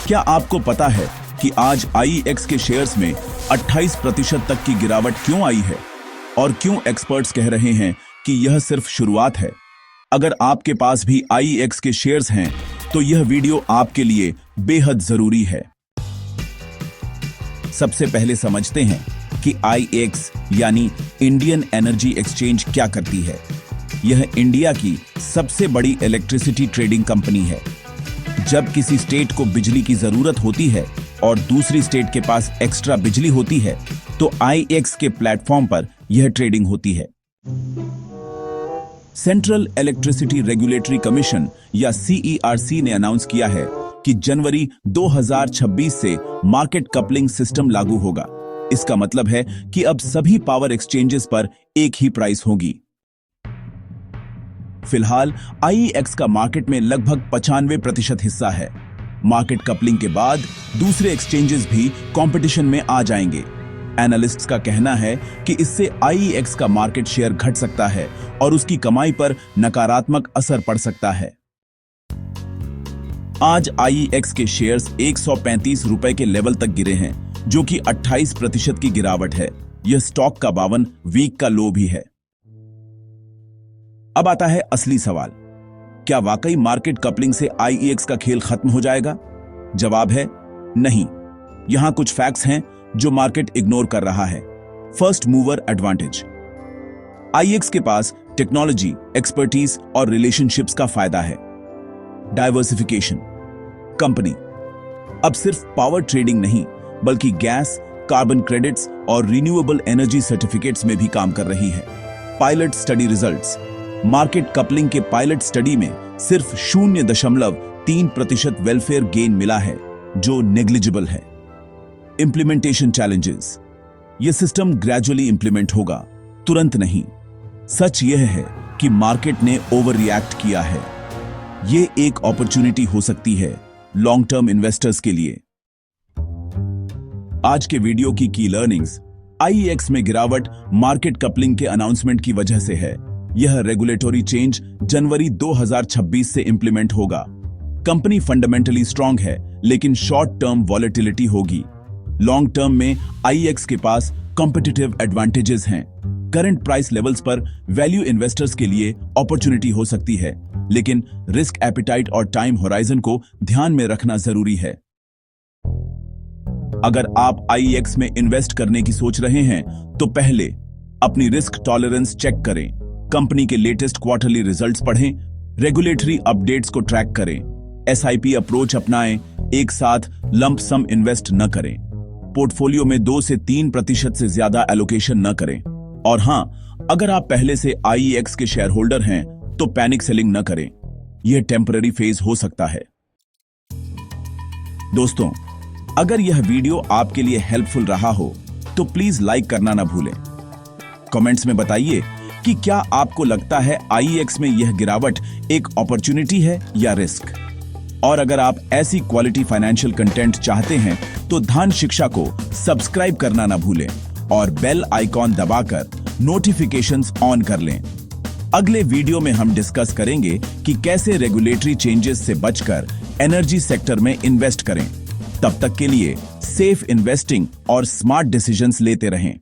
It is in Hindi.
क्या आपको पता है कि आज IEX के शेयर्स में 28% तक की गिरावट क्यों आई है और क्यों एक्सपर्ट्स कह रहे हैं कि यह सिर्फ शुरुआत है? अगर आपके पास भी IEX के शेयर्स हैं तो यह वीडियो आपके लिए बेहद जरूरी है। सबसे पहले समझते हैं कि IEX यानी इंडियन एनर्जी एक्सचेंज क्या करती है। यह इंडिया की सबसे बड़ी इलेक्ट्रिसिटी ट्रेडिंग कंपनी है। जब किसी स्टेट को बिजली की जरूरत होती है और दूसरी स्टेट के पास एक्स्ट्रा बिजली होती है तो IEX के प्लेटफॉर्म पर यह ट्रेडिंग होती है। सेंट्रल इलेक्ट्रिसिटी रेगुलेटरी कमीशन या CERC ने अनाउंस किया है कि जनवरी 2026 से मार्केट कपलिंग सिस्टम लागू होगा। इसका मतलब है कि अब सभी पावर एक्सचेंजेस पर एक ही प्राइस होगी। फिलहाल IEX का मार्केट में लगभग 95% हिस्सा है। मार्केट कपलिंग के बाद दूसरे एक्सचेंजेस भी कंपटीशन में आ जाएंगे। एनालिस्ट्स का कहना है कि इससे IEX का मार्केट शेयर घट सकता है और उसकी कमाई पर नकारात्मक असर पड़ सकता है। आज IEX के शेयर्स 135 रुपए के लेवल तक गिरे हैं, जो कि 28% की गिरावट है। यह स्टॉक का 52 वीक का लो भी है। अब आता है असली सवाल, क्या वाकई मार्केट कपलिंग से IEX का खेल खत्म हो जाएगा? जवाब है नहीं। यहां कुछ फैक्ट्स हैं जो मार्केट इग्नोर कर रहा है। First mover advantage. IEX के पास टेक्नोलॉजी, एक्सपर्टीज और रिलेशनशिप्स का फायदा है। डाइवर्सिफिकेशन। कंपनी अब सिर्फ पावर ट्रेडिंग नहीं बल्कि गैस, कार्बन क्रेडिट्स और रिन्यूएबल एनर्जी सर्टिफिकेट्स में भी काम कर रही है। Pilot study results. Market coupling के पायलट स्टडी में सिर्फ 0.3% वेलफेयर गेन मिला है, जो नेग्लिजिबल है। Implementation challenges. यह सिस्टम ग्रेजुअली इंप्लीमेंट होगा, तुरंत नहीं। सच यह है कि मार्केट ने ओवर रिएक्ट किया है। यह एक अपॉर्चुनिटी हो सकती है लॉन्ग टर्म इन्वेस्टर्स के लिए। आज के वीडियो की लर्निंग्स। IEX में गिरावट मार्केट कपलिंग के अनाउंसमेंट की वजह से है। यह रेगुलेटरी चेंज जनवरी 2026 से इंप्लीमेंट होगा। कंपनी फंडामेंटली स्ट्रांग है, लेकिन शॉर्ट टर्म वॉलेटिलिटी होगी। लॉन्ग टर्म में IEX के पास कॉम्पिटिटिव एडवांटेजेस हैं। करंट प्राइस लेवल्स पर वैल्यू इन्वेस्टर्स के लिए अपॉर्चुनिटी हो सकती है, लेकिन रिस्क एपिटाइट और टाइम होराइजन को ध्यान में रखना जरूरी है। अगर आप IEX में इन्वेस्ट करने की सोच रहे हैं तो पहले अपनी रिस्क टॉलरेंस चेक करें, कंपनी के लेटेस्ट क्वार्टरली रिजल्ट्स पढ़ें, रेगुलेटरी अपडेट्स को ट्रैक करें, SIP अप्रोच अपनाएं, एक साथ लंप सम इन्वेस्ट न करें, पोर्टफोलियो में 2 से 3% से ज्यादा एलोकेशन न करें। और हां, अगर आप पहले से IEX के शेयर होल्डर हैं तो पैनिक सेलिंग न करें। यह टेम्पररी फेज हो सकता है। दोस्तों, अगर यह वीडियो आपके लिए हेल्पफुल रहा हो तो प्लीज लाइक करना ना भूलें। कमेंट्स में बताइए कि क्या आपको लगता है IEX में यह गिरावट एक अपॉर्चुनिटी है या रिस्क। और अगर आप ऐसी क्वालिटी फाइनेंशियल कंटेंट चाहते हैं तो धन शिक्षा को सब्सक्राइब करना ना भूलें और बेल आइकॉन दबाकर नोटिफिकेशंस ऑन कर लें। अगले वीडियो में हम डिस्कस करेंगे कि कैसे रेगुलेटरी चेंजेस से बचकर एनर्जी सेक्टर में इन्वेस्ट करें। तब तक के लिए सेफ इन्वेस्टिंग और स्मार्ट डिसीजंस लेते रहें।